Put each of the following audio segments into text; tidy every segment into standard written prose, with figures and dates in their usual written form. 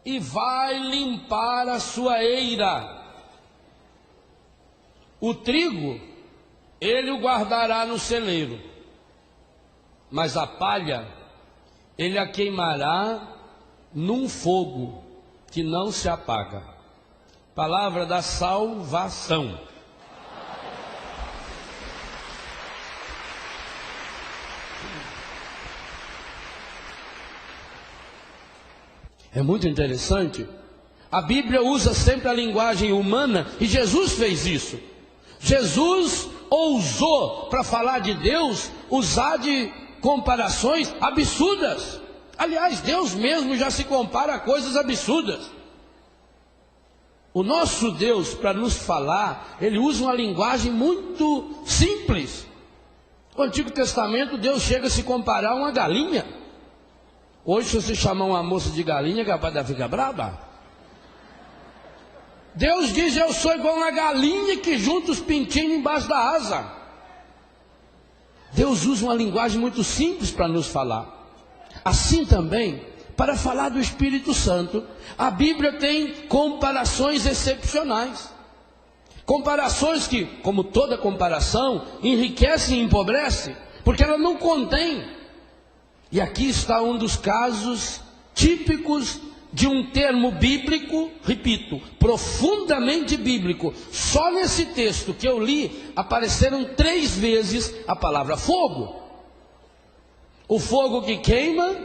e vai limpar a sua eira. O trigo ele o guardará no celeiro, mas a palha ele a queimará num fogo que não se apaga. Palavra da salvação. É muito interessante. A Bíblia usa sempre a linguagem humana e Jesus fez isso. Jesus ousou, para falar de Deus, usar de comparações absurdas. Aliás, Deus mesmo já se compara a coisas absurdas. O nosso Deus, para nos falar, ele usa uma linguagem muito simples. No Antigo Testamento, Deus chega a se comparar a uma galinha. Hoje, se você chamar uma moça de galinha, capaz dela ficar braba. Deus diz: eu sou igual uma galinha que junta os pintinhos embaixo da asa. Deus usa uma linguagem muito simples para nos falar. Assim também, para falar do Espírito Santo, a Bíblia tem comparações excepcionais. Comparações que, como toda comparação, enriquece e empobrece, porque ela não contém. E aqui está um dos casos típicos de um termo bíblico, repito, profundamente bíblico. Só nesse texto que eu li, apareceram 3 vezes a palavra fogo. O fogo que queima,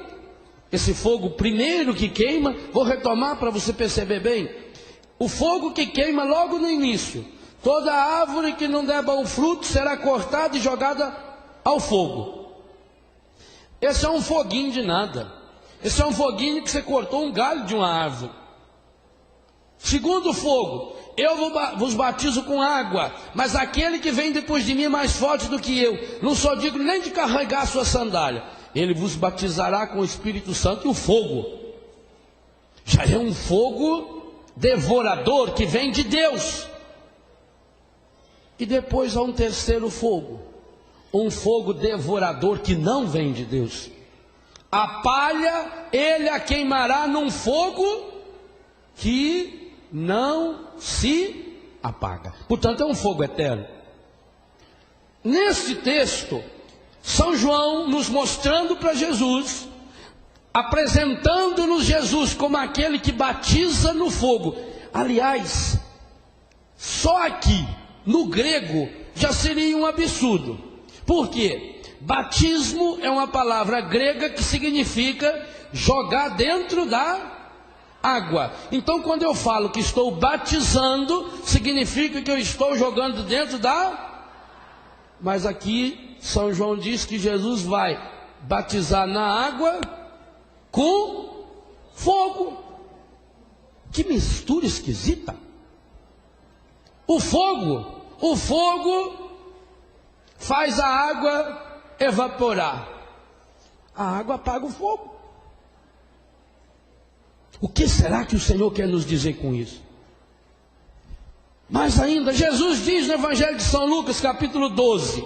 esse fogo primeiro que queima, vou retomar para você perceber bem. O fogo que queima logo no início. Toda árvore que não der bom fruto será cortada e jogada ao fogo. Esse é um foguinho de nada. Esse é um foguinho que você cortou um galho de uma árvore. Segundo fogo: eu vos batizo com água, mas aquele que vem depois de mim é mais forte do que eu, não sou digno nem de carregar a sua sandália. Ele vos batizará com o Espírito Santo e o fogo. Já é um fogo devorador que vem de Deus. E depois há um terceiro fogo, um fogo devorador que não vem de Deus. A palha ele a queimará num fogo que não se apaga. Portanto, é um fogo eterno. Neste texto, São João nos mostrando para Jesus, apresentando-nos Jesus como aquele que batiza no fogo. Aliás, só aqui, no grego, já seria um absurdo. Por quê? Batismo é uma palavra grega que significa jogar dentro da água. Então, quando eu falo que estou batizando, significa que eu estou jogando dentro da... Mas aqui, São João diz que Jesus vai batizar na água com fogo. Que mistura esquisita. O fogo faz a água evaporar. A água apaga o fogo. O que será que o Senhor quer nos dizer com isso? Mais ainda, Jesus diz no Evangelho de São Lucas, capítulo 12,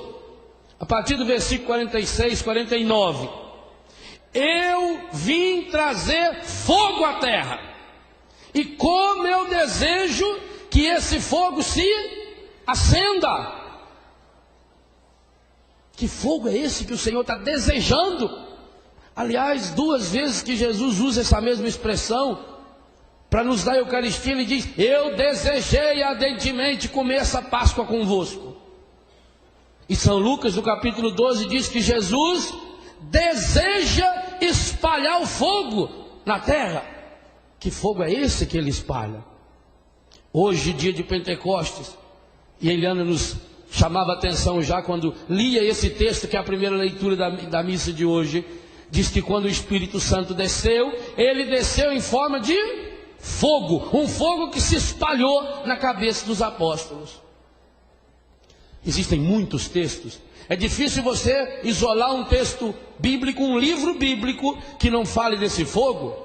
a partir do versículo 46, 49: eu vim trazer fogo à terra, e como eu desejo que esse fogo se acenda. Que fogo é esse que o Senhor está desejando? Aliás, 2 vezes que Jesus usa essa mesma expressão para nos dar a Eucaristia, ele diz: eu desejei ardentemente comer essa Páscoa convosco. E São Lucas, no capítulo 12, diz que Jesus deseja espalhar o fogo na terra. Que fogo é esse que ele espalha? Hoje, dia de Pentecostes, e Eliana nos chamava a atenção já quando lia esse texto, que é a primeira leitura da missa de hoje. Diz que quando o Espírito Santo desceu, ele desceu em forma de fogo, um fogo que se espalhou na cabeça dos apóstolos. Existem muitos textos. É difícil você isolar um texto bíblico, um livro bíblico, que não fale desse fogo.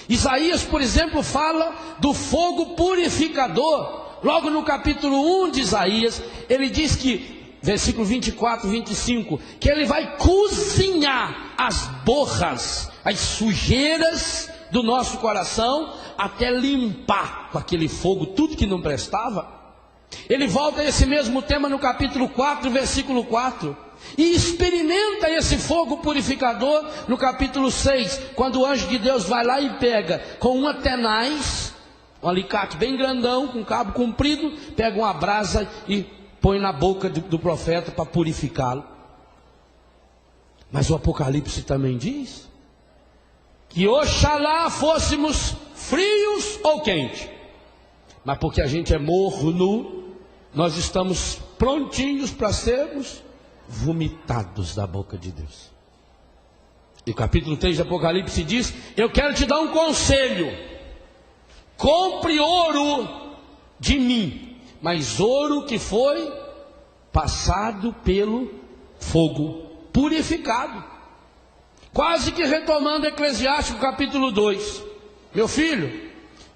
Isaías, por exemplo, fala do fogo purificador. Logo no capítulo 1 de Isaías, ele diz que, versículo 24, 25, que ele vai cozinhar as borras, as sujeiras do nosso coração, até limpar com aquele fogo tudo que não prestava. Ele volta a esse mesmo tema no capítulo 4, versículo 4. E experimenta esse fogo purificador no capítulo 6, quando o anjo de Deus vai lá e pega com uma tenaz, um alicate bem grandão, com cabo comprido, pega uma brasa e põe na boca do profeta para purificá-lo. Mas o Apocalipse também diz que oxalá fôssemos frios ou quentes, mas porque a gente é morno, nós estamos prontinhos para sermos vomitados da boca de Deus. E o capítulo 3 de Apocalipse diz: eu quero te dar um conselho, compre ouro de mim, mas ouro que foi passado pelo fogo, purificado. Quase que retomando Eclesiástico capítulo 2. Meu filho,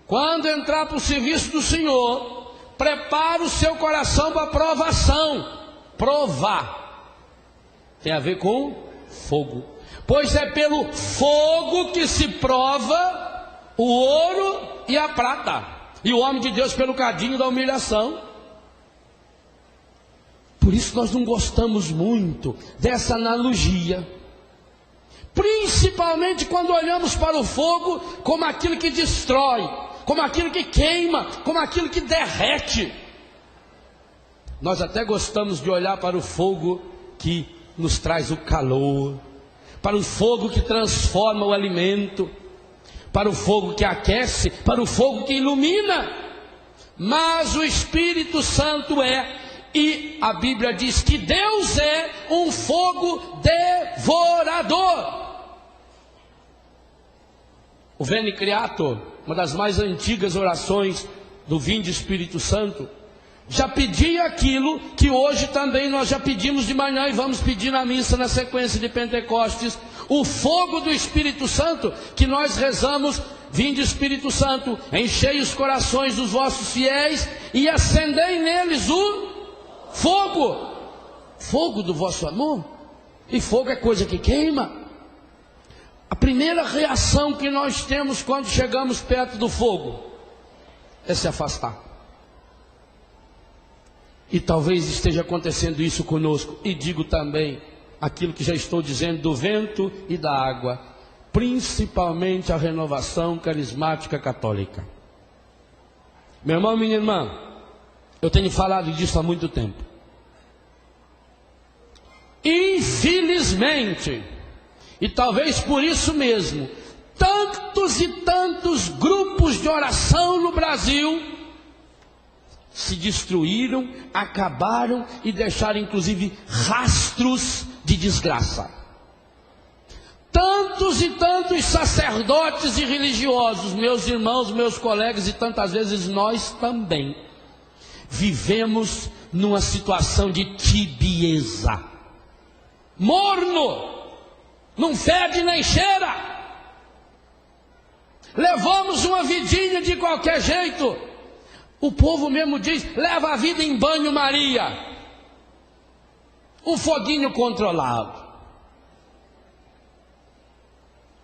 quando entrar para o serviço do Senhor, prepara o seu coração para a provação. Provar tem a ver com fogo, pois é pelo fogo que se prova o ouro e a prata, e o homem de Deus pelo cadinho da humilhação. Por isso nós não gostamos muito dessa analogia, principalmente quando olhamos para o fogo como aquilo que destrói, como aquilo que queima, como aquilo que derrete. Nós até gostamos de olhar para o fogo que nos traz o calor, para o fogo que transforma o alimento, para o fogo que aquece, para o fogo que ilumina. Mas o Espírito Santo e a Bíblia diz que Deus é um fogo devorador. O Veni Creator, uma das mais antigas orações do Vinde Espírito Santo, já pedia aquilo que hoje também nós já pedimos de manhã e vamos pedir na missa na sequência de Pentecostes: o fogo do Espírito Santo, que nós rezamos: vinde Espírito Santo, enchei os corações dos vossos fiéis e acendei neles o fogo, fogo do vosso amor. E fogo é coisa que queima. A primeira reação que nós temos quando chegamos perto do fogo é se afastar. E talvez esteja acontecendo isso conosco. E digo também aquilo que já estou dizendo do vento e da água, principalmente a renovação carismática católica. Meu irmão, minha irmã, eu tenho falado disso há muito tempo. Infelizmente, e talvez por isso mesmo, tantos e tantos grupos de oração no Brasil se destruíram, acabaram e deixaram inclusive rastros de desgraça. Tantos e tantos sacerdotes e religiosos, meus irmãos, meus colegas, e tantas vezes nós também, vivemos numa situação de tibieza. Morno, não fede nem cheira. Levamos uma vidinha de qualquer jeito. O povo mesmo diz: leva a vida em banho-maria, um foguinho controlado.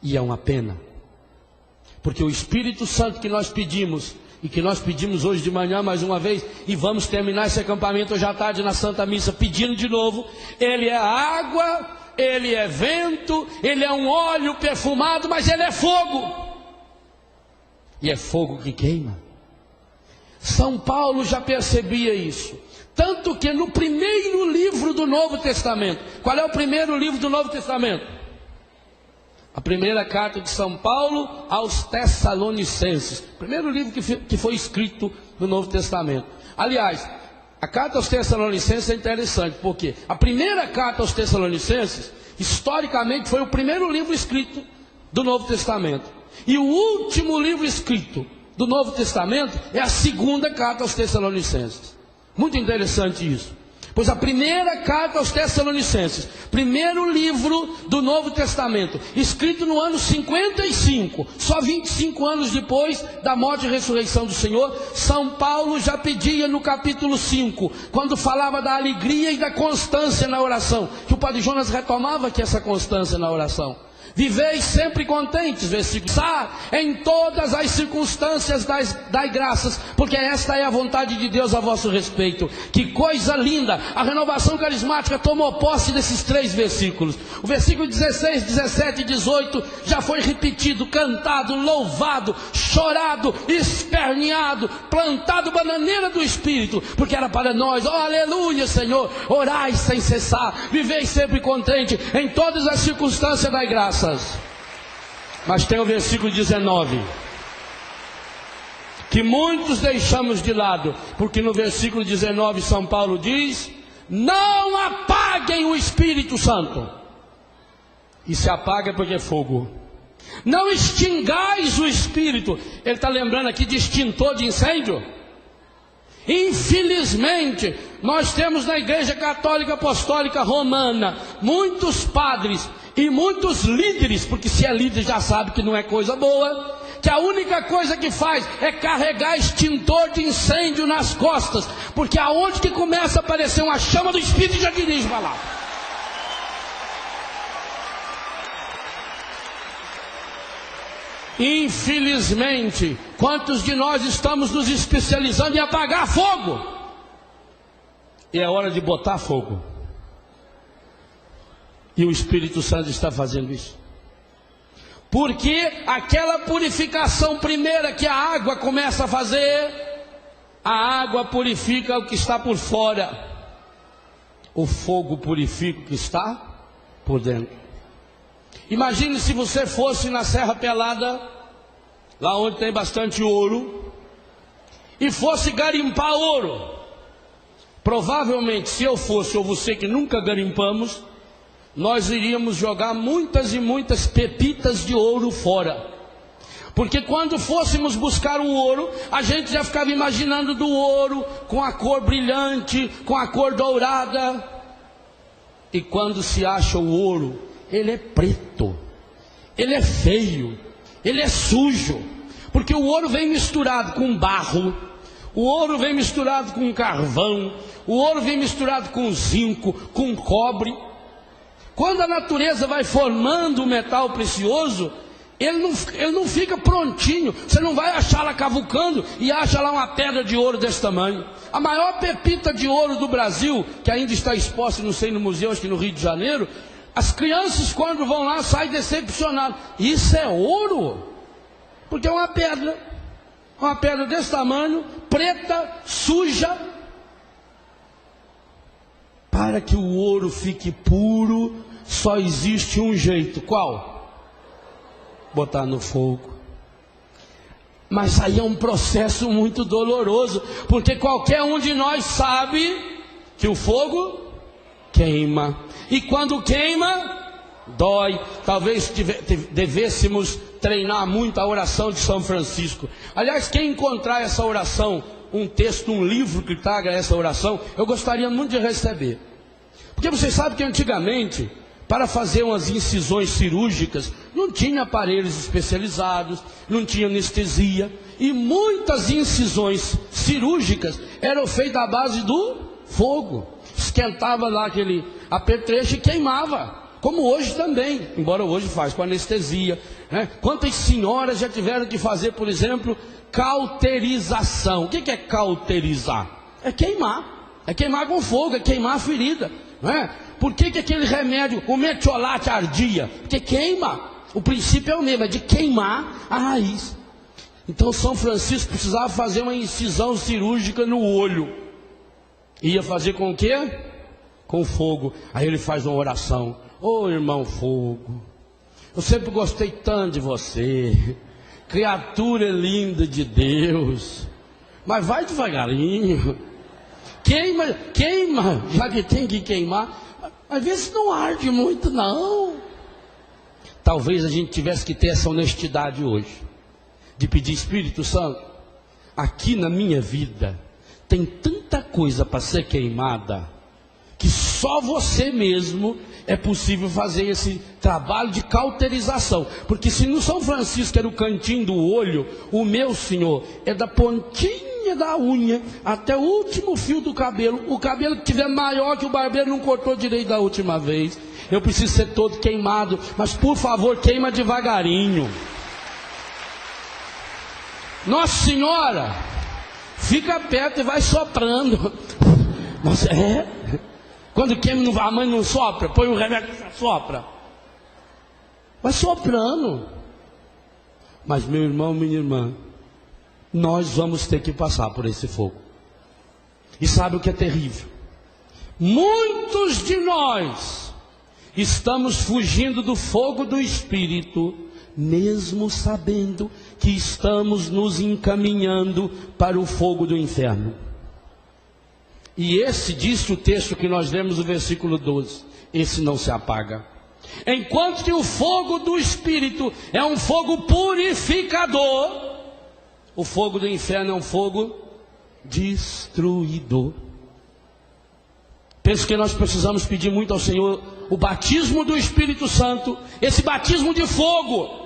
E é uma pena, porque o Espírito Santo que nós pedimos, e que nós pedimos hoje de manhã mais uma vez, e vamos terminar esse acampamento hoje à tarde na Santa Missa pedindo de novo, ele é água, ele é vento, ele é um óleo perfumado, mas ele é fogo, e é fogo que queima. São Paulo já percebia isso, tanto que no primeiro livro do Novo Testamento, qual é o primeiro livro do Novo Testamento? A primeira carta de São Paulo aos Tessalonicenses, primeiro livro que foi escrito no Novo Testamento. Aliás, a carta aos Tessalonicenses é interessante, porque a primeira carta aos Tessalonicenses, historicamente, foi o primeiro livro escrito do Novo Testamento, e o último livro escrito do Novo Testamento é a segunda carta aos Tessalonicenses. Muito interessante isso, pois a primeira carta aos Tessalonicenses, primeiro livro do Novo Testamento, escrito no ano 55, só 25 anos depois da morte e ressurreição do Senhor, São Paulo já pedia no capítulo 5, quando falava da alegria e da constância na oração, que o Padre Jonas retomava aqui essa constância na oração. Viveis sempre contentes, versículo. Em todas as circunstâncias dai graças, porque esta é a vontade de Deus a vosso respeito. Que coisa linda! A renovação carismática tomou posse desses 3 versículos. O versículo 16, 17 e 18 já foi repetido, cantado, louvado, chorado, esperneado, plantado bananeira do Espírito, porque era para nós. Oh, aleluia, Senhor! Orai sem cessar, viveis sempre contente, em todas as circunstâncias dai graças. Mas tem o versículo 19, que muitos deixamos de lado, porque no versículo 19 São Paulo diz: não apaguem o Espírito Santo. E se apaga é porque é fogo. Não extingais o Espírito. Ele está lembrando aqui de extintor de incêndio. Infelizmente, nós temos na Igreja Católica Apostólica Romana muitos padres e muitos líderes, porque se é líder já sabe que não é coisa boa, que a única coisa que faz é carregar extintor de incêndio nas costas, porque aonde que começa a aparecer uma chama do Espírito já dirige para lá. Infelizmente, quantos de nós estamos nos especializando em apagar fogo? E é hora de botar fogo. E o Espírito Santo está fazendo isso. Porque aquela purificação primeira que a água começa a fazer, a água purifica o que está por fora, o fogo purifica o que está por dentro. Imagine se você fosse na Serra Pelada, lá onde tem bastante ouro, e fosse garimpar ouro. Provavelmente, se eu fosse, ou você que nunca garimpamos, nós iríamos jogar muitas e muitas pepitas de ouro fora. Porque quando fôssemos buscar o ouro, a gente já ficava imaginando do ouro com a cor brilhante, com a cor dourada. E quando se acha o ouro, ele é preto, ele é feio, ele é sujo. Porque o ouro vem misturado com barro, o ouro vem misturado com carvão, o ouro vem misturado com zinco, com cobre. Quando a natureza vai formando o metal precioso, ele não fica prontinho. Você não vai achar lá cavucando e acha lá uma pedra de ouro desse tamanho. A maior pepita de ouro do Brasil, que ainda está exposta, não sei, no museu, acho que no Rio de Janeiro, as crianças quando vão lá saem decepcionadas. Isso é ouro? Porque é uma pedra desse tamanho, preta, suja. Para que o ouro fique puro, só existe um jeito. Qual? Botar no fogo. Mas aí é um processo muito doloroso, porque qualquer um de nós sabe que o fogo queima. E quando queima, dói. Talvez devêssemos treinar muito a oração de São Francisco. Aliás, quem encontrar essa oração, um texto, um livro que traga essa oração, eu gostaria muito de receber. Porque vocês sabem que antigamente, para fazer umas incisões cirúrgicas, não tinha aparelhos especializados, não tinha anestesia, e muitas incisões cirúrgicas eram feitas à base do fogo. Esquentava lá aquele apetrecho e queimava, como hoje também, embora hoje faz com anestesia, né? Quantas senhoras já tiveram que fazer, por exemplo, cauterização? O que é cauterizar? É queimar com fogo, é queimar a ferida, não é? Por que aquele remédio, o metiolate ardia? Porque queima. O princípio é o mesmo, é de queimar a raiz. Então São Francisco precisava fazer uma incisão cirúrgica no olho. Ia fazer com o quê? Com fogo. Aí ele faz uma oração: ô irmão fogo, eu sempre gostei tanto de você, criatura linda de Deus, mas vai devagarinho, queima, já que tem que queimar, às vezes não arde muito não. Talvez a gente tivesse que ter essa honestidade hoje, de pedir: Espírito Santo, aqui na minha vida tem tanta coisa para ser queimada, que só você mesmo é possível fazer esse trabalho de cauterização. Porque se no São Francisco era o cantinho do olho, o meu Senhor é da pontinha pontinha da unha até o último fio do cabelo. O cabelo que tiver maior que o barbeiro não cortou direito da última vez. Eu preciso ser todo queimado, mas por favor, queima devagarinho. Nossa Senhora, fica perto e vai soprando. Nossa, quando queima, a mãe não sopra, põe o remédio e sopra. Vai soprando. Mas meu irmão, minha irmã, nós vamos ter que passar por esse fogo. E sabe o que é terrível? Muitos de nós estamos fugindo do fogo do Espírito, mesmo sabendo que estamos nos encaminhando para o fogo do inferno. E esse, diz o texto que nós lemos no versículo 12, esse não se apaga. Enquanto que o fogo do Espírito é um fogo purificador, o fogo do inferno é um fogo destruidor. Penso que nós precisamos pedir muito ao Senhor o batismo do Espírito Santo, esse batismo de fogo.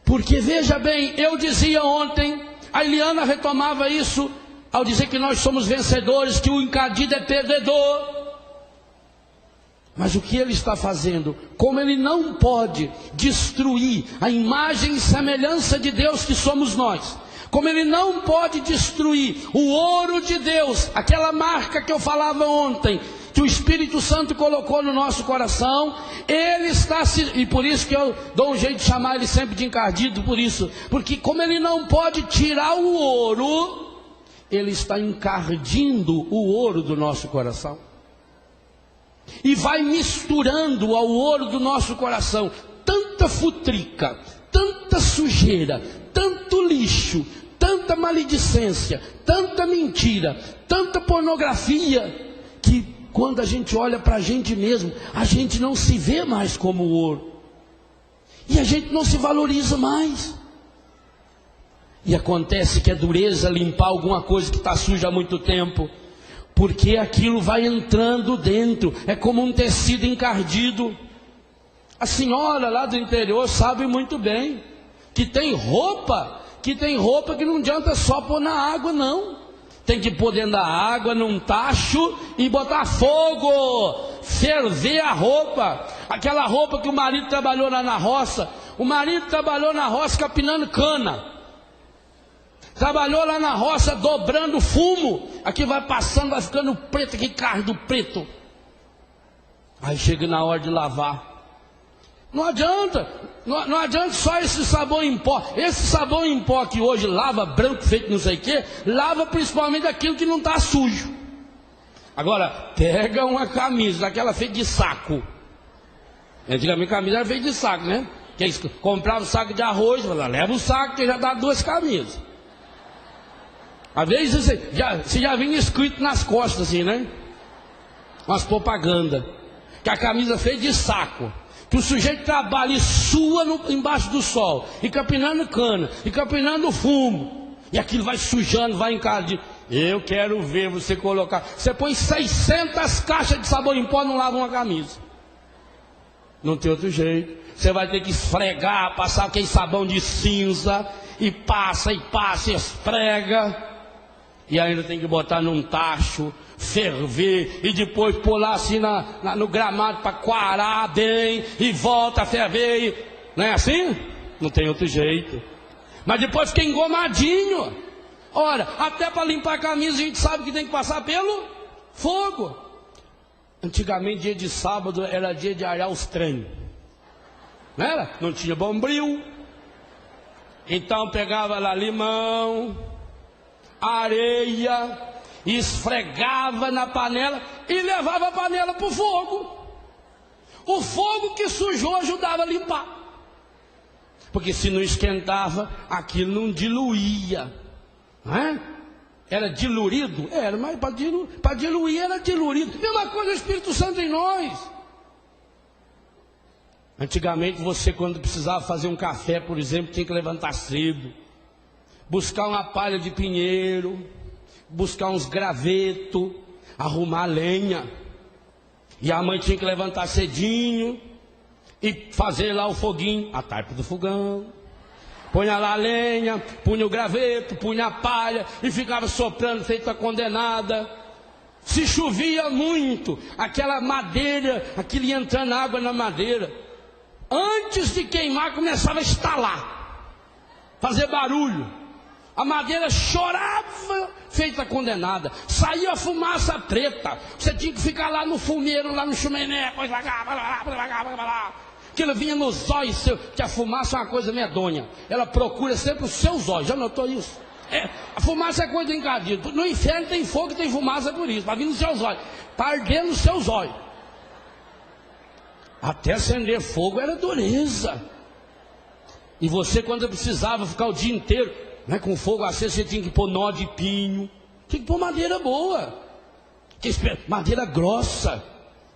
Porque veja bem, eu dizia ontem, a Eliana retomava isso, ao dizer que nós somos vencedores, que o encardido é perdedor. Mas o que ele está fazendo? Como ele não pode destruir a imagem e semelhança de Deus que somos nós, como ele não pode destruir o ouro de Deus, aquela marca que eu falava ontem, que o Espírito Santo colocou no nosso coração, ele está e por isso que eu dou um jeito de chamar ele sempre de encardido, por isso, porque como ele não pode tirar o ouro, ele está encardindo o ouro do nosso coração. E vai misturando ao ouro do nosso coração tanta futrica, tanta sujeira, tanto lixo, tanta maledicência, tanta mentira, tanta pornografia, que quando a gente olha para a gente mesmo, a gente não se vê mais como ouro. E a gente não se valoriza mais. E acontece que é dureza limpar alguma coisa que está suja há muito tempo, porque aquilo vai entrando dentro, é como um tecido encardido. A senhora lá do interior sabe muito bem que tem roupa que não adianta só pôr na água, não. Tem que pôr dentro da água, num tacho, e botar fogo, ferver a roupa. Aquela roupa que o marido trabalhou lá na roça, o marido trabalhou na roça capinando cana, trabalhou lá na roça dobrando fumo, aqui vai passando, vai ficando preto, aqui cardo preto. Aí chega na hora de lavar, não adianta, não adianta só esse sabão em pó. Esse sabão em pó que hoje lava branco feito não sei o que, lava principalmente aquilo que não está sujo. Agora, pega uma camisa, daquela feita de saco. Antigamente a camisa era feita de saco, né? Que eles compravam um saco de arroz, leva o saco que já dá 2 camisas. Às vezes você já vinha escrito nas costas assim, né? Umas propagandas, que a camisa feita de saco, que o sujeito trabalha e sua embaixo do sol, e capinando cana, e capinando fumo, e aquilo vai sujando, vai encardindo. Eu quero ver você colocar, você põe 600 caixas de sabão em pó, não lava uma camisa. Não tem outro jeito. Você vai ter que esfregar, passar aquele sabão de cinza, e passa, e esfrega, e ainda tem que botar num tacho, ferver, e depois pular assim no gramado para coarar bem, e volta a ferver, não é assim? Não tem outro jeito. Mas depois fica engomadinho. Ora, até para limpar a camisa a gente sabe que tem que passar pelo fogo. Antigamente dia de sábado era dia de arar os trem, não era? Não tinha bombril, então pegava lá limão, areia, esfregava na panela e levava a panela para o fogo. O fogo que sujou ajudava a limpar, porque se não esquentava, aquilo não diluía, não é? Era dilurido? Era, mas para diluir era dilurido. Mesma coisa o Espírito Santo em nós. Antigamente você, quando precisava fazer um café, por exemplo, tinha que levantar cedo, buscar uma palha de pinheiro, buscar uns gravetos, arrumar lenha. E a mãe tinha que levantar cedinho e fazer lá o foguinho, a taipa do fogão. Punha lá a lenha, punha o graveto, punha a palha e ficava soprando feita condenada. Se chovia muito, aquela madeira, aquilo ia entrando água na madeira. Antes de queimar, começava a estalar, fazer barulho. A madeira chorava, feita condenada. Saía fumaça preta. Você tinha que ficar lá no fumeiro, lá no chuminé. Aquilo vinha nos olhos, que a fumaça é uma coisa medonha. Ela procura sempre os seus olhos. Já notou isso? A fumaça é coisa encardida. No inferno tem fogo e tem fumaça por isso. Para vir nos seus olhos, para arder nos seus olhos. Até acender fogo era dureza. E você, quando precisava ficar o dia inteiro, né, com fogo aceso, você tinha que pôr nó de pinho. Tinha que pôr madeira boa. Madeira grossa.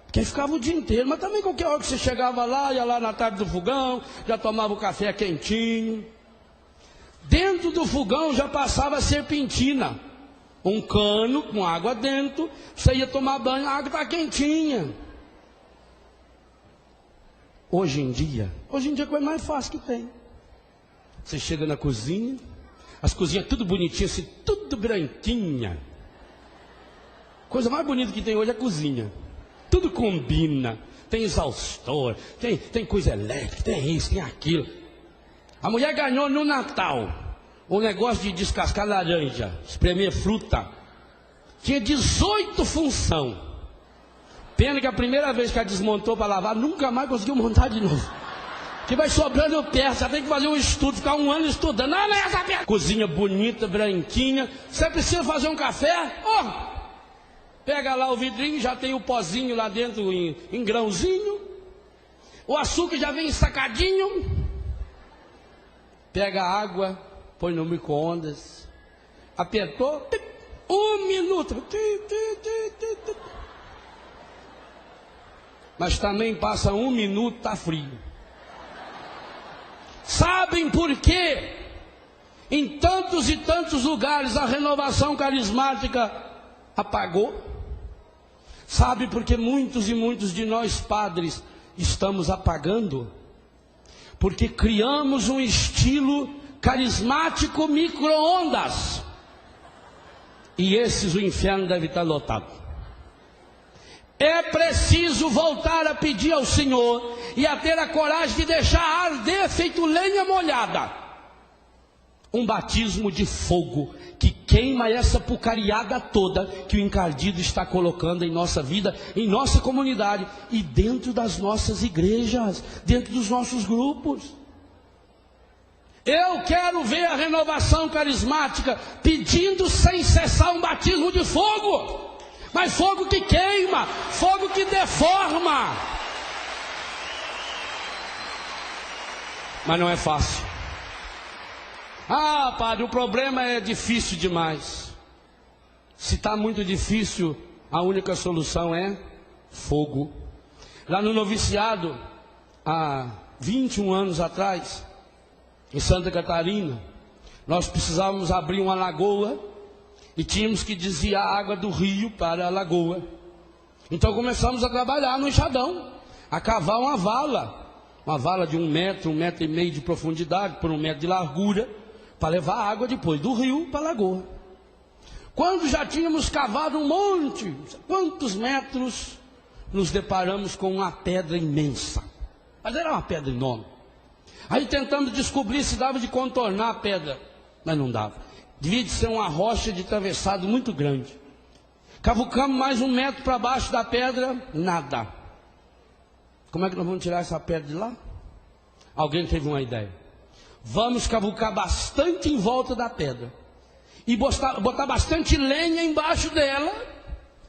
Porque aí ficava o dia inteiro. Mas também qualquer hora que você chegava lá, ia lá na tarde do fogão, já tomava o café quentinho. Dentro do fogão já passava a serpentina. Um cano com água dentro. Você ia tomar banho, a água está quentinha. Hoje em dia é a coisa mais fácil que tem. Você chega na cozinha, as cozinhas tudo bonitinhas, assim, tudo branquinha. Coisa mais bonita que tem hoje é a cozinha. Tudo combina. Tem exaustor, tem coisa elétrica, tem isso, tem aquilo. A mulher ganhou no Natal o negócio de descascar laranja, espremer fruta. Tinha 18 funções. Pena que a primeira vez que ela desmontou para lavar, nunca mais conseguiu montar de novo. Que vai sobrando peça, já tem que fazer um estudo, ficar um ano estudando. Não é essa peça. Cozinha bonita, branquinha. Você precisa fazer um café? Pega lá o vidrinho, já tem o pozinho lá dentro em grãozinho. O açúcar já vem ensacadinho. Pega a água, põe no micro-ondas. Apertou, 1 minuto. Mas também passa 1 minuto, está frio. Sabem por quê? Em tantos e tantos lugares a renovação carismática apagou. Sabe por que muitos e muitos de nós padres estamos apagando? Porque criamos um estilo carismático micro-ondas. E esses o inferno deve estar lotado. É preciso voltar a pedir ao Senhor e a ter a coragem de deixar arder feito lenha molhada. Um batismo de fogo que queima essa porcariada toda que o encardido está colocando em nossa vida, em nossa comunidade e dentro das nossas igrejas, dentro dos nossos grupos. Eu quero ver a renovação carismática pedindo sem cessar um batismo de fogo. Mas fogo que queima, fogo que deforma. Mas não é fácil. Padre, o problema é difícil demais. Se está muito difícil, a única solução é fogo. Lá no noviciado, há 21 anos atrás, em Santa Catarina, nós precisávamos abrir uma lagoa e tínhamos que desviar a água do rio para a lagoa. Então começamos a trabalhar no enxadão, a cavar uma vala de 1 metro, 1,5 metro de profundidade, por 1 metro de largura, para levar a água depois do rio para a lagoa. Quando já tínhamos cavado um monte, quantos metros, nos deparamos com uma pedra imensa. Mas era uma pedra enorme. Aí tentamos descobrir se dava de contornar a pedra, mas não dava. Devia de ser uma rocha de atravessado muito grande. Cavucamos mais 1 metro para baixo da pedra, nada. Como é que nós vamos tirar essa pedra de lá? Alguém teve uma ideia. Vamos cavucar bastante em volta da pedra. E botar bastante lenha embaixo dela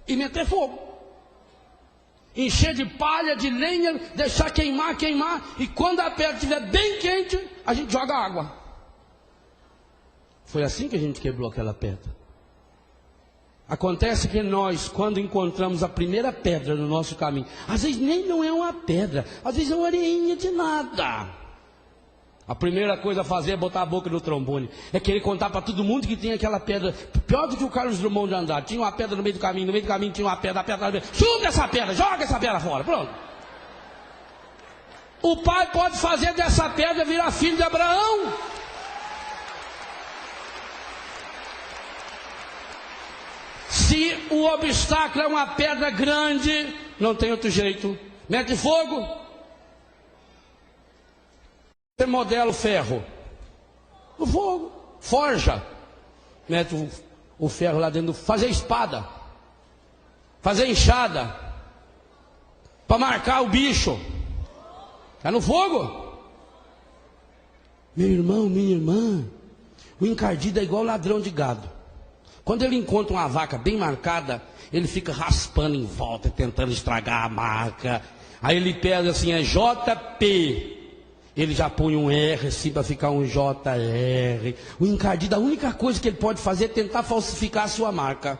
e meter fogo. Encher de palha, de lenha, deixar queimar. E quando a pedra estiver bem quente, a gente joga água. Foi assim que a gente quebrou aquela pedra. Acontece que nós, quando encontramos a primeira pedra no nosso caminho, às vezes nem não é uma pedra, às vezes é uma areinha de nada. A primeira coisa a fazer é botar a boca no trombone. É querer contar para todo mundo que tem aquela pedra. Pior do que o Carlos Drummond de andar. Tinha uma pedra no meio do caminho tinha uma pedra, chuta essa pedra, joga essa pedra fora, pronto. O pai pode fazer dessa pedra virar filho de Abraão. se o obstáculo é uma pedra grande, não tem outro jeito. Mete fogo. Você modela o ferro. O fogo. Forja. Mete o ferro lá dentro. Fazer espada. Fazer enxada. Para marcar o bicho. Está no fogo. Meu irmão, minha irmã. O encardido é igual ladrão de gado. Quando ele encontra uma vaca bem marcada, ele fica raspando em volta, tentando estragar a marca. Aí ele pega assim, é JP. Ele já põe um R assim para ficar um JR. O encardido, a única coisa que ele pode fazer é tentar falsificar a sua marca.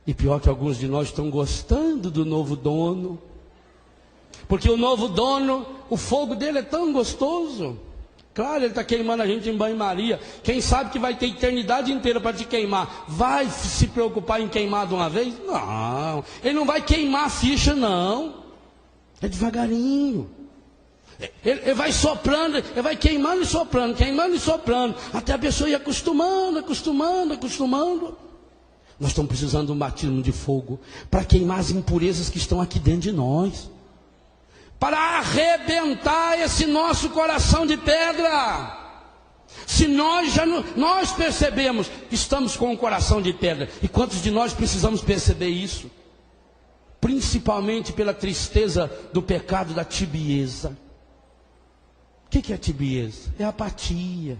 E pior que alguns de nós estão gostando do novo dono. Porque o novo dono, o fogo dele é tão gostoso. Claro, ele está queimando a gente em banho-maria. Quem sabe que vai ter eternidade inteira para te queimar. Vai se preocupar em queimar de uma vez? Não. Ele não vai queimar a ficha, não. É devagarinho. Ele vai soprando, ele vai queimando e soprando. Até a pessoa ir acostumando. Nós estamos precisando de um batismo de fogo para queimar as impurezas que estão aqui dentro de nós. Para arrebentar esse nosso coração de pedra. Se nós percebemos que estamos com um coração de pedra, e quantos de nós precisamos perceber isso? Principalmente pela tristeza do pecado da tibieza. O que é a tibieza? É a apatia.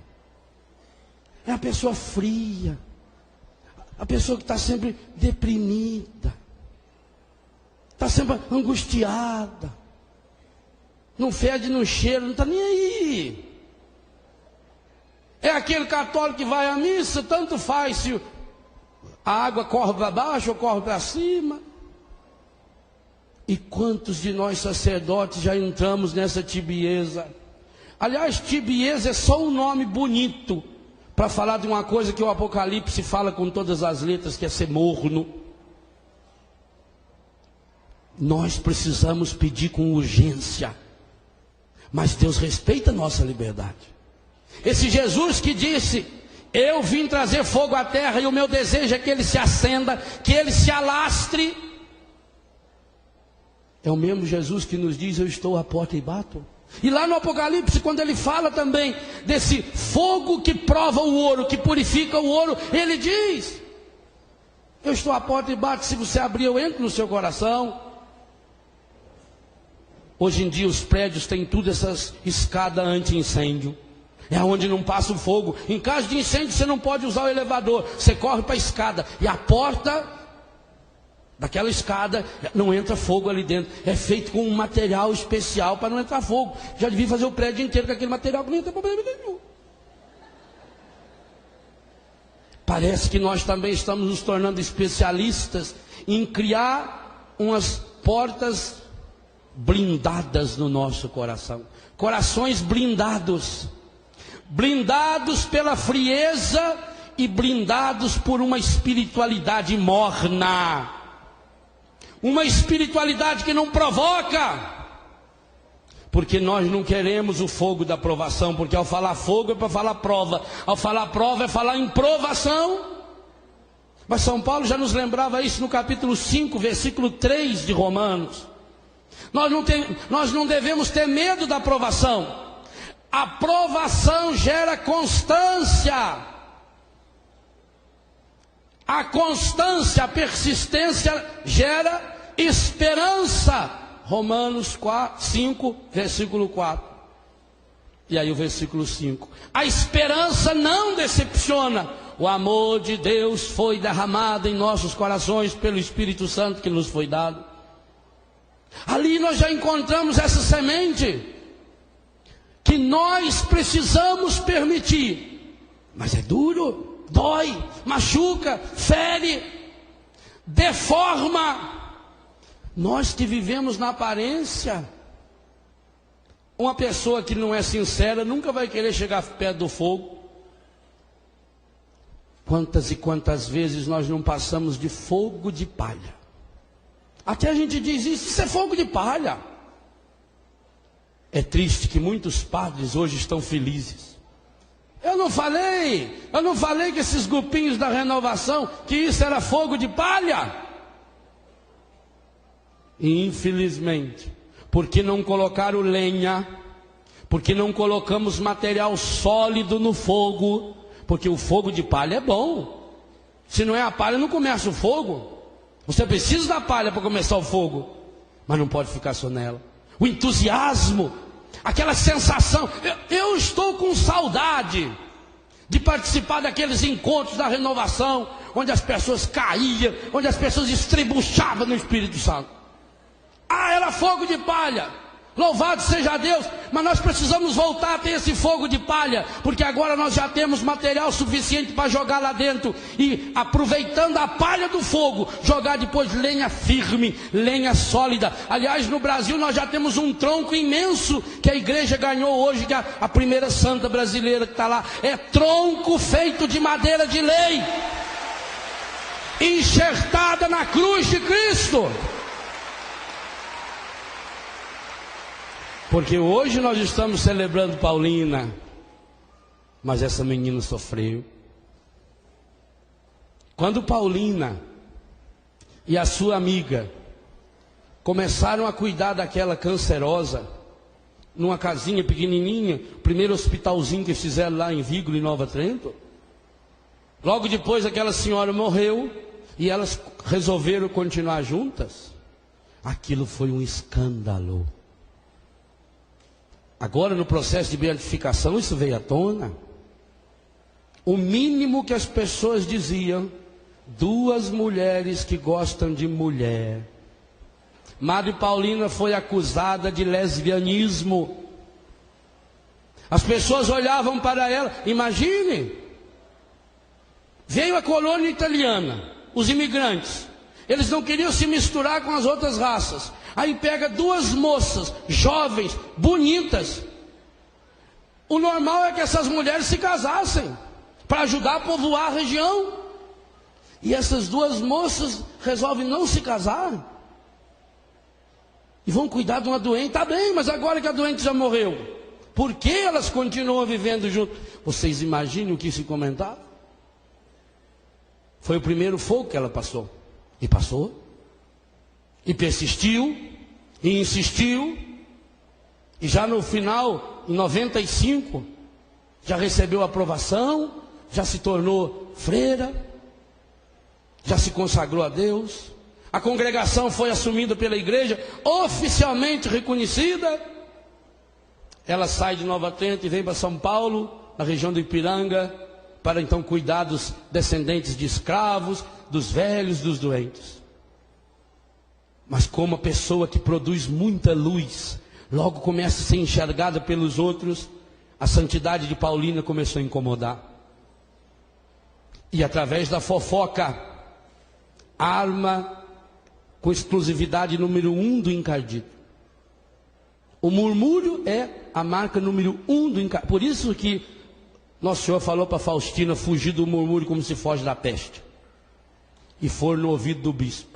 É a pessoa fria. A pessoa que está sempre deprimida. Está sempre angustiada. Não fede, não cheira, não está nem aí. É aquele católico que vai à missa, tanto faz se a água corre para baixo ou corre para cima. E quantos de nós sacerdotes já entramos nessa tibieza? Aliás, tibieza é só um nome bonito para falar de uma coisa que o Apocalipse fala com todas as letras, que é ser morno. Nós precisamos pedir com urgência. Mas Deus respeita a nossa liberdade. Esse Jesus que disse, eu vim trazer fogo à terra e o meu desejo é que ele se acenda, que ele se alastre. É o mesmo Jesus que nos diz, eu estou à porta e bato. E lá no Apocalipse, quando ele fala também desse fogo que prova o ouro, que purifica o ouro, ele diz, eu estou à porta e bato, se você abrir eu entro no seu coração. Hoje em dia os prédios têm tudo essas escadas anti-incêndio. É onde não passa o fogo. Em caso de incêndio você não pode usar o elevador. Você corre para a escada. E a porta daquela escada não entra fogo ali dentro. É feito com um material especial para não entrar fogo. Já devia fazer o prédio inteiro com aquele material que não tem problema nenhum. Parece que nós também estamos nos tornando especialistas em criar umas portas blindadas no nosso coração. Corações blindados. Blindados pela frieza e blindados por uma espiritualidade morna. Uma espiritualidade que não provoca. Porque nós não queremos o fogo da provação. Porque ao falar fogo é para falar prova. Ao falar prova é falar em provação. Mas São Paulo já nos lembrava isso no capítulo 5, versículo 3 de Romanos. Nós não devemos ter medo da provação. A provação gera constância. A constância, a persistência gera esperança. Romanos 5, versículo 4. E aí o versículo 5. A esperança não decepciona. O amor de Deus foi derramado em nossos corações pelo Espírito Santo que nos foi dado. Ali nós já encontramos essa semente que nós precisamos permitir. Mas é duro, dói, machuca, fere, deforma. Nós que vivemos na aparência, uma pessoa que não é sincera nunca vai querer chegar perto do fogo. Quantas e quantas vezes nós não passamos de fogo de palha? Até a gente diz isso é fogo de palha. É triste que muitos padres hoje estão felizes. Eu não falei que esses grupinhos da renovação, que isso era fogo de palha? E infelizmente, porque não colocaram lenha, porque não colocamos material sólido no fogo, porque o fogo de palha é bom. Se não é a palha, não começa o fogo. Você precisa da palha para começar o fogo, mas não pode ficar só nela. O entusiasmo, aquela sensação, eu estou com saudade de participar daqueles encontros da renovação, onde as pessoas caíam, onde as pessoas estrebuchavam no Espírito Santo. Era fogo de palha, louvado seja Deus, mas nós precisamos voltar a ter esse fogo de palha, porque agora nós já temos material suficiente para jogar lá dentro, e aproveitando a palha do fogo, jogar depois lenha firme, lenha sólida. Aliás, no Brasil nós já temos um tronco imenso, que a igreja ganhou hoje, que a primeira santa brasileira que está lá, é tronco feito de madeira de lei, enxertada na cruz de Cristo. Porque hoje nós estamos celebrando Paulina, mas essa menina sofreu. Quando Paulina e a sua amiga começaram a cuidar daquela cancerosa, numa casinha pequenininha, primeiro hospitalzinho que fizeram lá em Vigo, em Nova Trento, logo depois aquela senhora morreu, e elas resolveram continuar juntas. Aquilo foi um escândalo. Agora, no processo de beatificação, isso veio à tona. O mínimo que as pessoas diziam: duas mulheres que gostam de mulher. Madre Paulina foi acusada de lesbianismo. As pessoas olhavam para ela. Imagine, veio a colônia italiana, os imigrantes. Eles não queriam se misturar com as outras raças. Aí pega duas moças, jovens, bonitas. O normal é que essas mulheres se casassem, para ajudar a povoar a região. E essas duas moças resolvem não se casar. E vão cuidar de uma doente. Está bem, mas agora que a doente já morreu, por que elas continuam vivendo juntas? Vocês imaginem o que se comentava? Foi o primeiro fogo que ela passou. E passou. E persistiu, e insistiu, e já no final, em 95, já recebeu aprovação, já se tornou freira, já se consagrou a Deus, a congregação foi assumida pela igreja, oficialmente reconhecida. Ela sai de Nova Trento e vem para São Paulo, na região do Ipiranga, para então cuidar dos descendentes de escravos, dos velhos, dos doentes. Mas como a pessoa que produz muita luz, logo começa a ser enxergada pelos outros, a santidade de Paulina começou a incomodar. E através da fofoca, arma com exclusividade número 1 do encardido. O murmúrio é a marca número 1 do encardido. Por isso que Nosso Senhor falou para Faustina fugir do murmúrio como se foge da peste. E for no ouvido do bispo.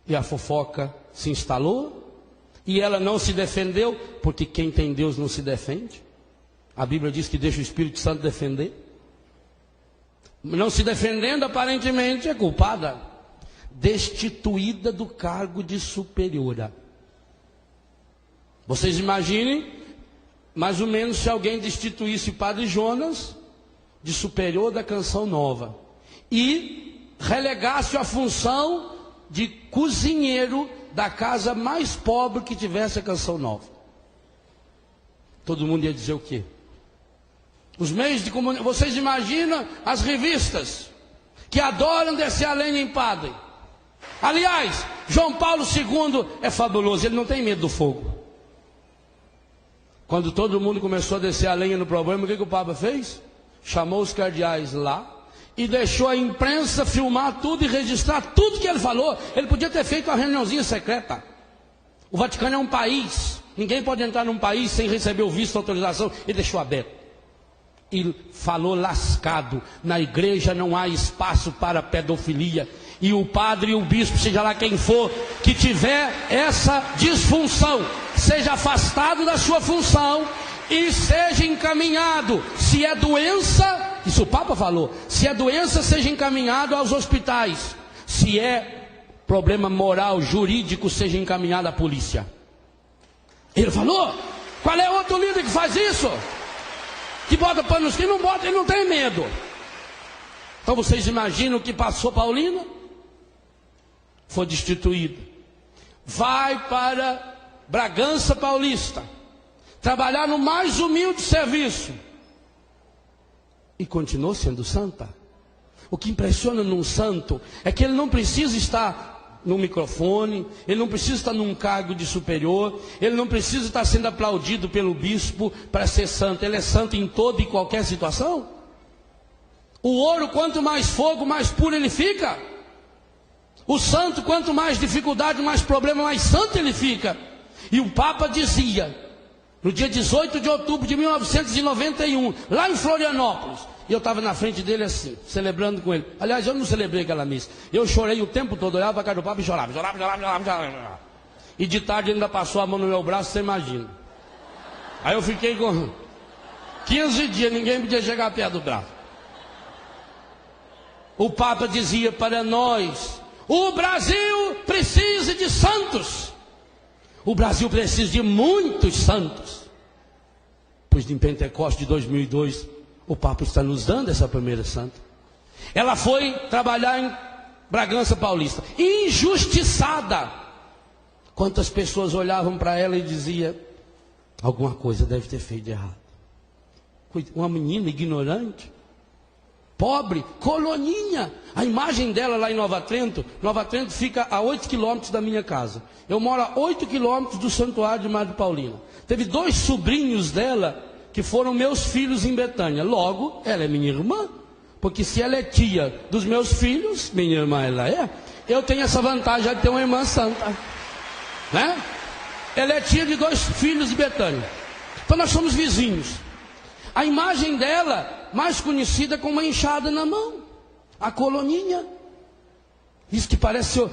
E a fofoca se instalou, e ela não se defendeu, porque quem tem Deus não se defende. A Bíblia diz que deixa o Espírito Santo defender. Não se defendendo, aparentemente é culpada, destituída do cargo de superiora. Vocês imaginem, mais ou menos, se alguém destituísse o Padre Jonas de superior da Canção Nova e relegasse a função de cozinheiro da casa mais pobre que tivesse a Canção Nova. Todo mundo ia dizer o quê? Os meios de comunicação. Vocês imaginam as revistas que adoram descer a lenha em padre. Aliás, João Paulo II é fabuloso, ele não tem medo do fogo. Quando todo mundo começou a descer a lenha no problema, o que o Papa fez? Chamou os cardeais lá e deixou a imprensa filmar tudo e registrar tudo que ele falou. Ele podia ter feito uma reuniãozinha secreta. O Vaticano é um país, ninguém pode entrar num país sem receber o visto, a autorização. Ele deixou aberto. E falou lascado: na igreja não há espaço para pedofilia. E o padre e o bispo, seja lá quem for, que tiver essa disfunção, seja afastado da sua função e seja encaminhado, se é doença, isso o Papa falou, se é doença, seja encaminhado aos hospitais, se é problema moral, jurídico, seja encaminhado à polícia. Ele falou. Qual é outro líder que faz isso? Que bota pano nos quentes? Não bota, ele não tem medo. Então vocês imaginam o que passou Paulina? Foi destituído. Vai para Bragança Paulista, trabalhar no mais humilde serviço, e continuou sendo santa. O que impressiona num santo é que ele não precisa estar no microfone, ele não precisa estar num cargo de superior, ele não precisa estar sendo aplaudido pelo bispo para ser santo. Ele é santo em toda e qualquer situação. O ouro, quanto mais fogo, mais puro ele fica. O santo, quanto mais dificuldade, mais problema, mais santo ele fica. E o Papa dizia, no dia 18 de outubro de 1991, lá em Florianópolis, e eu estava na frente dele assim, celebrando com ele. Aliás, eu não celebrei aquela missa. Eu chorei o tempo todo, olhava para a cara do Papa e chorava. E de tarde ele ainda passou a mão no meu braço, você imagina. Aí eu fiquei com 15 dias, ninguém podia chegar perto do braço. O Papa dizia para nós, o Brasil precisa de santos. O Brasil precisa de muitos santos. Pois em Pentecostes de 2002, o Papa está nos dando essa primeira santa. Ela foi trabalhar em Bragança Paulista, injustiçada. Quantas pessoas olhavam para ela e diziam, alguma coisa deve ter feito de errado. Uma menina ignorante, pobre, coloninha. A imagem dela lá em Nova Trento fica a 8 quilômetros da minha casa. Eu moro a 8 quilômetros do santuário de Madre Paulina. Teve 2 sobrinhos dela que foram meus filhos em Betânia. Logo, ela é minha irmã. Porque se ela é tia dos meus filhos, minha irmã ela é, eu tenho essa vantagem de ter uma irmã santa, né? Ela é tia de 2 filhos de Betânia. Então nós somos vizinhos. A imagem dela, mais conhecida como uma enxada na mão, a coloninha. Isso que parece...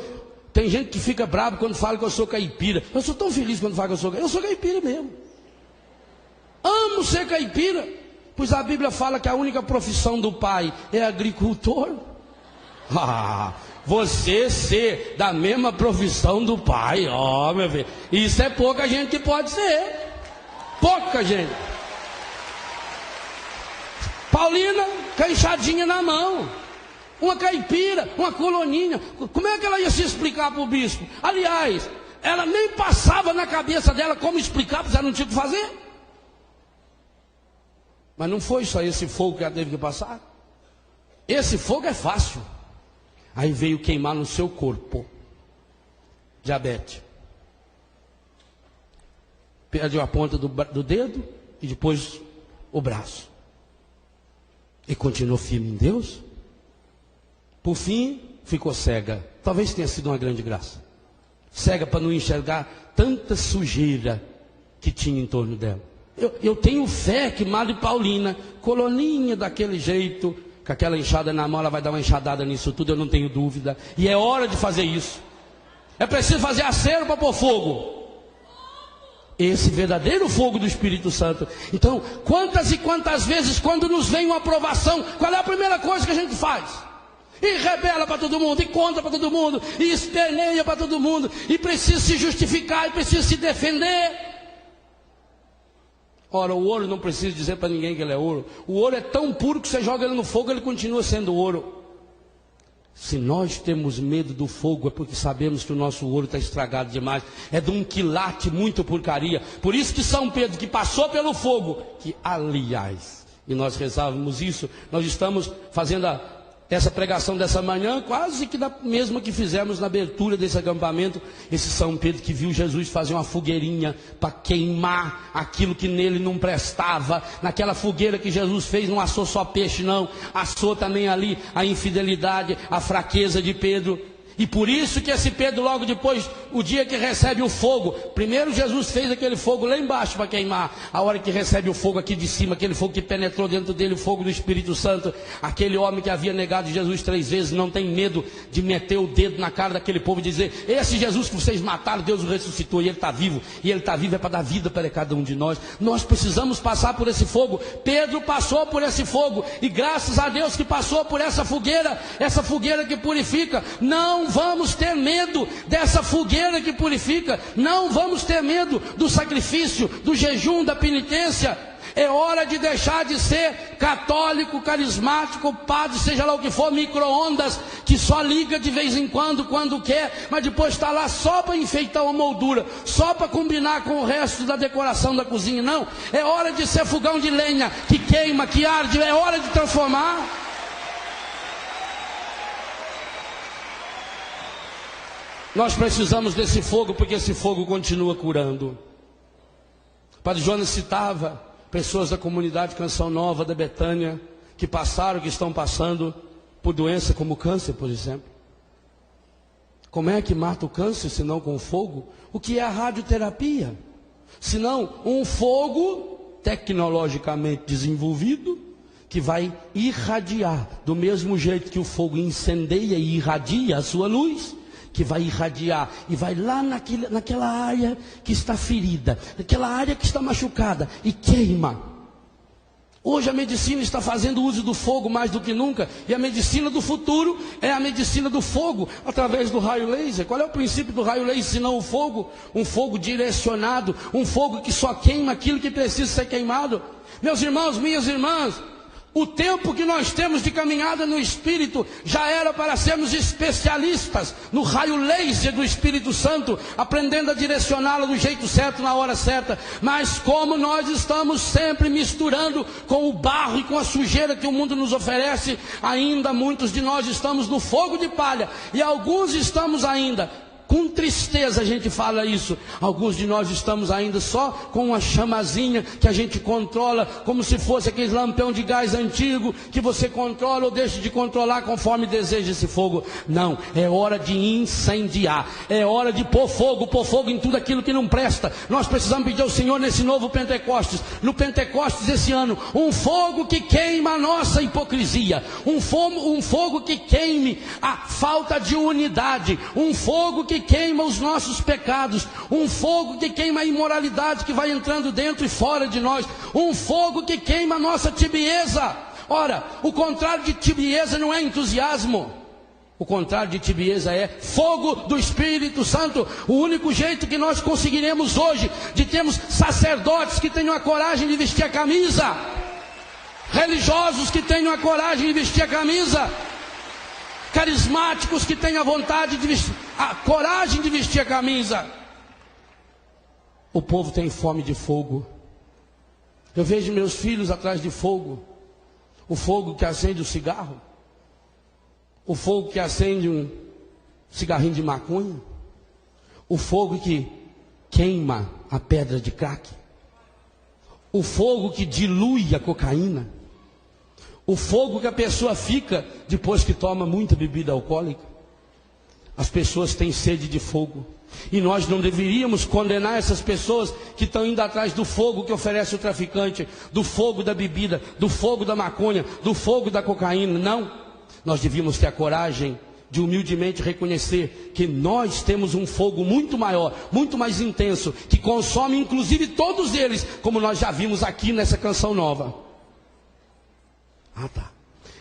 Tem gente que fica bravo quando fala que eu sou caipira. Eu sou tão feliz quando fala que eu sou caipira. Eu sou caipira mesmo. Amo ser caipira. Pois a Bíblia fala que a única profissão do pai é agricultor. Você ser da mesma profissão do pai, ó, meu filho, isso é pouca gente que pode ser. Pouca gente. Paulina, com a enxadinha na mão, uma caipira, uma coloninha. Como é que ela ia se explicar para o bispo? Aliás, ela nem passava na cabeça dela como explicar, porque ela não tinha o que fazer. Mas não foi só esse fogo que ela teve que passar. Esse fogo é fácil. Aí veio queimar no seu corpo diabetes. Perdeu a ponta do dedo e depois o braço. E continuou firme em Deus. Por fim, ficou cega. Talvez tenha sido uma grande graça. Cega para não enxergar tanta sujeira que tinha em torno dela. Eu tenho fé que Madre Paulina, coloninha daquele jeito, com aquela enxada na mão, ela vai dar uma enxadada nisso tudo, eu não tenho dúvida. E é hora de fazer isso. É preciso fazer acero para pôr fogo. Esse verdadeiro fogo do Espírito Santo. Então, quantas e quantas vezes, quando nos vem uma aprovação, qual é a primeira coisa que a gente faz? E rebela para todo mundo, e conta para todo mundo, e esperneia para todo mundo, e precisa se justificar, e precisa se defender. Ora, o ouro não precisa dizer para ninguém que ele é ouro. O ouro é tão puro que você joga ele no fogo, ele continua sendo ouro. Se nós temos medo do fogo, é porque sabemos que o nosso ouro está estragado demais. É de um quilate, muito porcaria. Por isso que São Pedro, que passou pelo fogo, que aliás, e nós rezávamos isso, nós estamos fazendo essa pregação dessa manhã, quase que da mesma que fizemos na abertura desse acampamento. Esse São Pedro que viu Jesus fazer uma fogueirinha para queimar aquilo que nele não prestava. Naquela fogueira que Jesus fez, não assou só peixe não, assou também ali a infidelidade, a fraqueza de Pedro. E por isso que esse Pedro, logo depois, o dia que recebe o fogo, primeiro Jesus fez aquele fogo lá embaixo para queimar. A hora que recebe o fogo aqui de cima, aquele fogo que penetrou dentro dele, o fogo do Espírito Santo, aquele homem que havia negado Jesus 3 vezes, não tem medo de meter o dedo na cara daquele povo e dizer: esse Jesus que vocês mataram, Deus o ressuscitou, e ele está vivo, e ele está vivo é para dar vida para cada um de nós. Nós precisamos passar por esse fogo. Pedro passou por esse fogo, e graças a Deus que passou por essa fogueira que purifica. Não vamos ter medo dessa fogueira que purifica, não vamos ter medo do sacrifício, do jejum, da penitência. É hora de deixar de ser católico, carismático, padre, seja lá o que for, micro-ondas, que só liga de vez em quando quer, mas depois está lá só para enfeitar uma moldura, só para combinar com o resto da decoração da cozinha. Não, é hora de ser fogão de lenha, que queima, que arde, é hora de transformar. Nós precisamos desse fogo, porque esse fogo continua curando. O Padre Jonas citava pessoas da comunidade Canção Nova, da Betânia, que passaram, que estão passando por doença como câncer, por exemplo. Como é que mata o câncer, se não com fogo? O que é a radioterapia? Se não um fogo tecnologicamente desenvolvido, que vai irradiar, do mesmo jeito que o fogo incendeia e irradia a sua luz, que vai irradiar e vai lá naquela área que está ferida, naquela área que está machucada e queima. Hoje a medicina está fazendo uso do fogo mais do que nunca, e a medicina do futuro é a medicina do fogo, através do raio laser. Qual é o princípio do raio laser senão o fogo? Um fogo direcionado, um fogo que só queima aquilo que precisa ser queimado. Meus irmãos, minhas irmãs, o tempo que nós temos de caminhada no Espírito já era para sermos especialistas no raio laser do Espírito Santo, aprendendo a direcioná-lo do jeito certo, na hora certa. Mas como nós estamos sempre misturando com o barro e com a sujeira que o mundo nos oferece, ainda muitos de nós estamos no fogo de palha, e alguns estamos ainda, com tristeza a gente fala isso, alguns de nós estamos ainda só com uma chamazinha que a gente controla, como se fosse aquele lampião de gás antigo, que você controla ou deixa de controlar conforme deseja esse fogo. Não, é hora de incendiar, é hora de pôr fogo em tudo aquilo que não presta. Nós precisamos pedir ao Senhor nesse novo Pentecostes, no Pentecostes esse ano, um fogo que queima a nossa hipocrisia, um fogo que queime a falta de unidade, um fogo que queima os nossos pecados, um fogo que queima a imoralidade que vai entrando dentro e fora de nós, um fogo que queima a nossa tibieza. Ora, o contrário de tibieza não é entusiasmo, o contrário de tibieza é fogo do Espírito Santo. O único jeito que nós conseguiremos hoje de termos sacerdotes que tenham a coragem de vestir a camisa, religiosos que tenham a coragem de vestir a camisa, carismáticos que tenham a vontade de vestir, a coragem de vestir a camisa. O povo tem fome de fogo. Eu vejo meus filhos atrás de fogo. O fogo que acende o cigarro, o fogo que acende um cigarrinho de maconha, o fogo que queima a pedra de crack, o fogo que dilui a cocaína, o fogo que a pessoa fica depois que toma muita bebida alcoólica. As pessoas têm sede de fogo, e nós não deveríamos condenar essas pessoas que estão indo atrás do fogo que oferece o traficante, do fogo da bebida, do fogo da maconha, do fogo da cocaína. Não, nós devíamos ter a coragem de humildemente reconhecer que nós temos um fogo muito maior, muito mais intenso, que consome inclusive todos eles, como nós já vimos aqui nessa canção nova.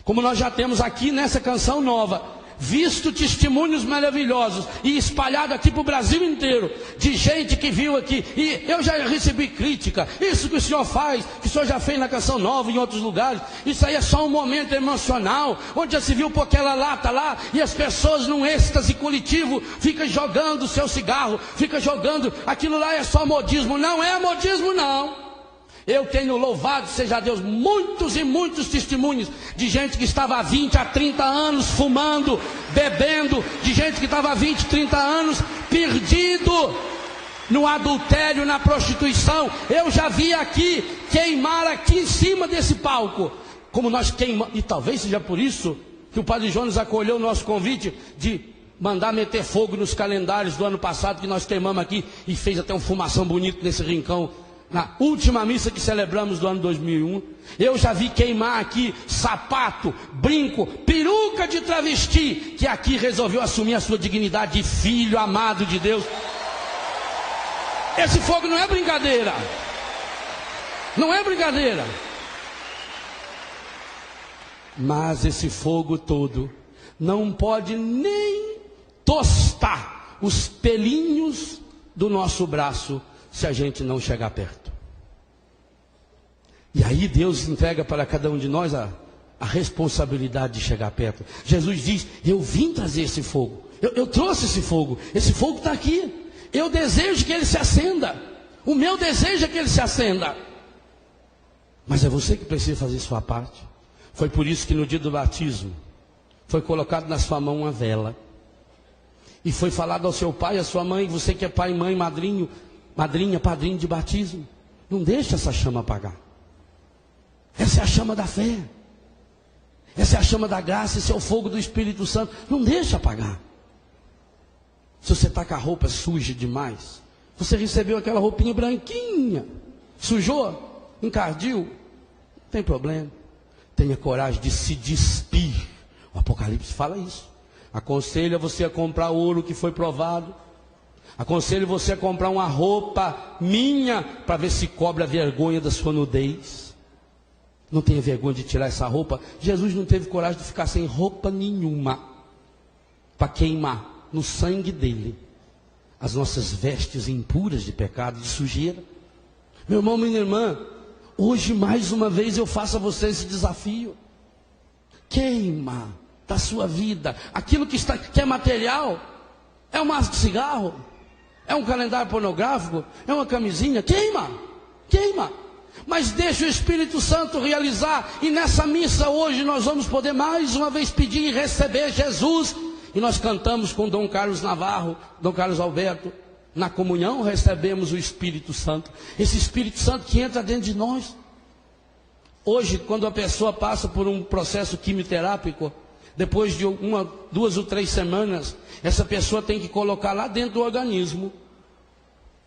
Como nós já temos aqui nessa canção nova, visto testemunhos maravilhosos e espalhado aqui para o Brasil inteiro, de gente que viu aqui, e eu já recebi crítica, isso que o senhor faz, que o senhor já fez na canção nova e em outros lugares, isso aí é só um momento emocional, onde já se viu por aquela lata lá, e as pessoas num êxtase coletivo, ficam jogando o seu cigarro, ficam jogando, aquilo lá é só modismo. Não é modismo não. Eu tenho, louvado seja Deus, muitos e muitos testemunhos de gente que estava há 20, há 30 anos fumando, bebendo, de gente que estava há 20, 30 anos perdido no adultério, na prostituição. Eu já vi aqui queimar aqui em cima desse palco, como nós queimamos, e talvez seja por isso que o Padre Jonas acolheu o nosso convite de mandar meter fogo nos calendários do ano passado que nós queimamos aqui e fez até um fumação bonito nesse rincão, na última missa que celebramos do ano 2001. Eu já vi queimar aqui sapato, brinco, peruca de travesti, que aqui resolveu assumir a sua dignidade de filho amado de Deus. Esse fogo não é brincadeira. Não é brincadeira. Mas esse fogo todo não pode nem tostar os pelinhos do nosso braço se a gente não chegar perto. E aí Deus entrega para cada um de nós a responsabilidade de chegar perto. Jesus diz: eu vim trazer esse fogo, eu trouxe esse fogo está aqui. Eu desejo que ele se acenda. O meu desejo é que ele se acenda. Mas é você que precisa fazer sua parte. Foi por isso que no dia do batismo foi colocado na sua mão uma vela. E foi falado ao seu pai, à sua mãe: você que é pai, mãe, madrinho, madrinha, padrinho de batismo, não deixe essa chama apagar. Essa é a chama da fé. Essa é a chama da graça, esse é o fogo do Espírito Santo. Não deixe apagar. Se você está com a roupa suja demais, você recebeu aquela roupinha branquinha, sujou, encardiu, não tem problema. Tenha coragem de se despir. O Apocalipse fala isso. Aconselha você a comprar ouro que foi provado. Aconselho você a comprar uma roupa minha, para ver se cobre a vergonha da sua nudez. Não tenha vergonha de tirar essa roupa. Jesus não teve coragem de ficar sem roupa nenhuma, para queimar no sangue dele as nossas vestes impuras de pecado, de sujeira. Meu irmão, minha irmã, hoje mais uma vez eu faço a você esse desafio. Queima da sua vida aquilo que é material. É um maço de cigarro, é um calendário pornográfico, é uma camisinha. Queima, queima. Mas deixa o Espírito Santo realizar. E nessa missa hoje nós vamos poder mais uma vez pedir e receber Jesus. E nós cantamos com Dom Carlos Navarro, Dom Carlos Alberto. Na comunhão recebemos o Espírito Santo. Esse Espírito Santo que entra dentro de nós. Hoje, quando a pessoa passa por um processo quimioterápico, depois de 1, 2 ou 3 semanas, essa pessoa tem que colocar lá dentro do organismo,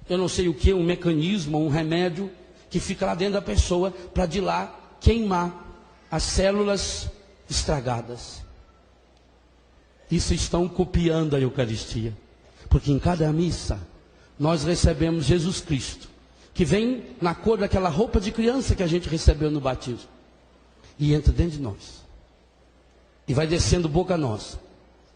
eu não sei o que, um mecanismo, um remédio, que fica lá dentro da pessoa, para de lá queimar as células estragadas. Isso estão copiando a Eucaristia, porque em cada missa nós recebemos Jesus Cristo, que vem na cor daquela roupa de criança que a gente recebeu no batismo, e entra dentro de nós, e vai descendo boca nossa.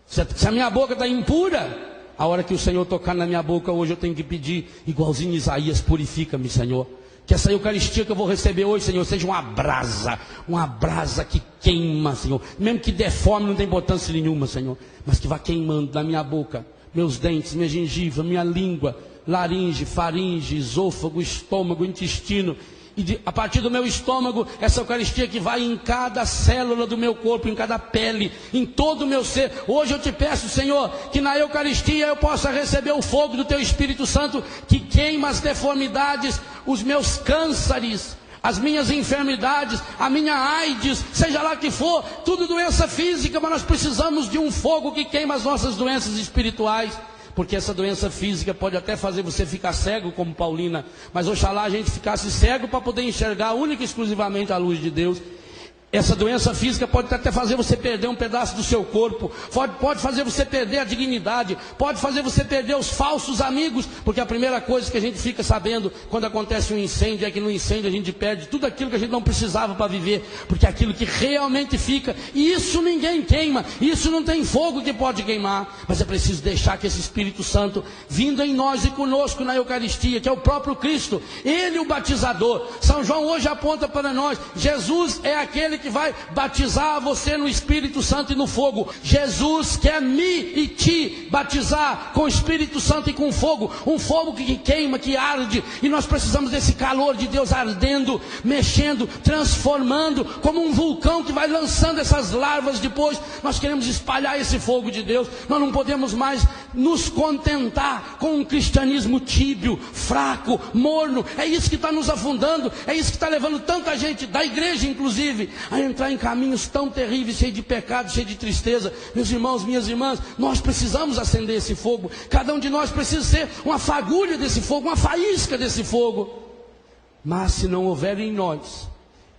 Se a minha boca está impura, a hora que o Senhor tocar na minha boca hoje, eu tenho que pedir, igualzinho Isaías: purifica-me, Senhor. Que essa Eucaristia que eu vou receber hoje, Senhor, seja uma brasa que queima, Senhor. Mesmo que deforme, não tem importância nenhuma, Senhor. Mas que vá queimando na minha boca, meus dentes, minha gengiva, minha língua, laringe, faringe, esôfago, estômago, intestino. E a partir do meu estômago, essa Eucaristia que vai em cada célula do meu corpo, em cada pele, em todo o meu ser. Hoje eu te peço, Senhor, que na Eucaristia eu possa receber o fogo do Teu Espírito Santo, que queima as deformidades, os meus cânceres, as minhas enfermidades, a minha AIDS, seja lá que for, tudo doença física, mas nós precisamos de um fogo que queima as nossas doenças espirituais. Porque essa doença física pode até fazer você ficar cego, como Paulina, mas oxalá a gente ficasse cego para poder enxergar única e exclusivamente a luz de Deus. Essa doença física pode até fazer você perder um pedaço do seu corpo, pode fazer você perder a dignidade, pode fazer você perder os falsos amigos, porque a primeira coisa que a gente fica sabendo quando acontece um incêndio é que no incêndio a gente perde tudo aquilo que a gente não precisava para viver, porque é aquilo que realmente fica, e isso ninguém queima, isso não tem fogo que pode queimar, mas é preciso deixar que esse Espírito Santo, vindo em nós e conosco na Eucaristia, que é o próprio Cristo, Ele o batizador. São João hoje aponta para nós, Jesus é aquele que vai batizar você no Espírito Santo e no fogo. Jesus quer me e te batizar com o Espírito Santo e com fogo, um fogo que queima, que arde, e nós precisamos desse calor de Deus ardendo, mexendo, transformando, como um vulcão que vai lançando essas larvas. Depois nós queremos espalhar esse fogo de Deus. Nós não podemos mais nos contentar com um cristianismo tíbio, fraco, morno. É isso que está nos afundando, é isso que está levando tanta gente, da igreja inclusive, a entrar em caminhos tão terríveis, cheios de pecado, cheios de tristeza. Meus irmãos, minhas irmãs, nós precisamos acender esse fogo. Cada um de nós precisa ser uma fagulha desse fogo, uma faísca desse fogo. Mas se não houver em nós,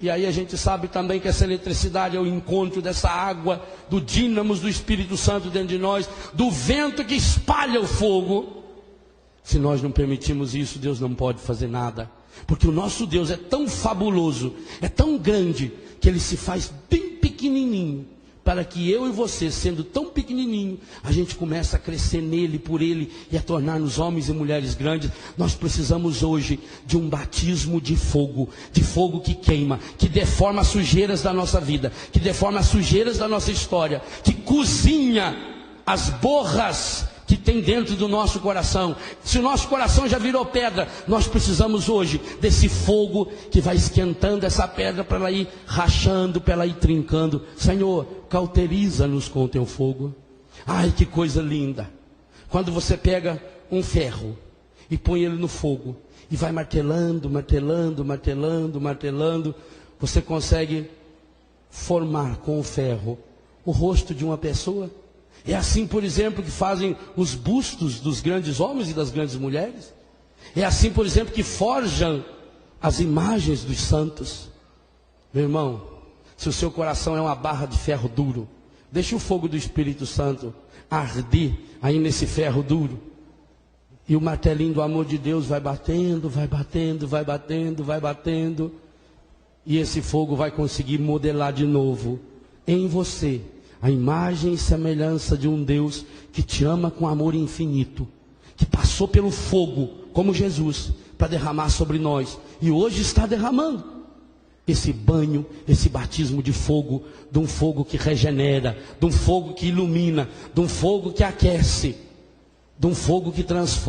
e aí a gente sabe também que essa eletricidade é o encontro dessa água, do dínamos do Espírito Santo dentro de nós, do vento que espalha o fogo. Se nós não permitirmos isso, Deus não pode fazer nada. Porque o nosso Deus é tão fabuloso, é tão grande, que Ele se faz bem pequenininho, para que eu e você, sendo tão pequenininho, a gente comece a crescer nele, por ele, e a tornar-nos homens e mulheres grandes. Nós precisamos hoje de um batismo de fogo que queima, que deforma as sujeiras da nossa vida, que deforma as sujeiras da nossa história, que cozinha as borras que tem dentro do nosso coração. Se o nosso coração já virou pedra, nós precisamos hoje desse fogo que vai esquentando essa pedra para ela ir rachando, para ela ir trincando. Senhor, cauteriza-nos com o teu fogo. Ai, que coisa linda! Quando você pega um ferro e põe ele no fogo e vai martelando, martelando, martelando, martelando, você consegue formar com o ferro o rosto de uma pessoa. É assim, por exemplo, que fazem os bustos dos grandes homens e das grandes mulheres. É assim, por exemplo, que forjam as imagens dos santos. Meu irmão, se o seu coração é uma barra de ferro duro, deixe o fogo do Espírito Santo arder aí nesse ferro duro. E o martelinho do amor de Deus vai batendo, vai batendo, vai batendo, vai batendo. E esse fogo vai conseguir modelar de novo em você a imagem e semelhança de um Deus que te ama com amor infinito, que passou pelo fogo, como Jesus, para derramar sobre nós, e hoje está derramando esse banho, esse batismo de fogo, de um fogo que regenera, de um fogo que ilumina, de um fogo que aquece, de um fogo que transforma.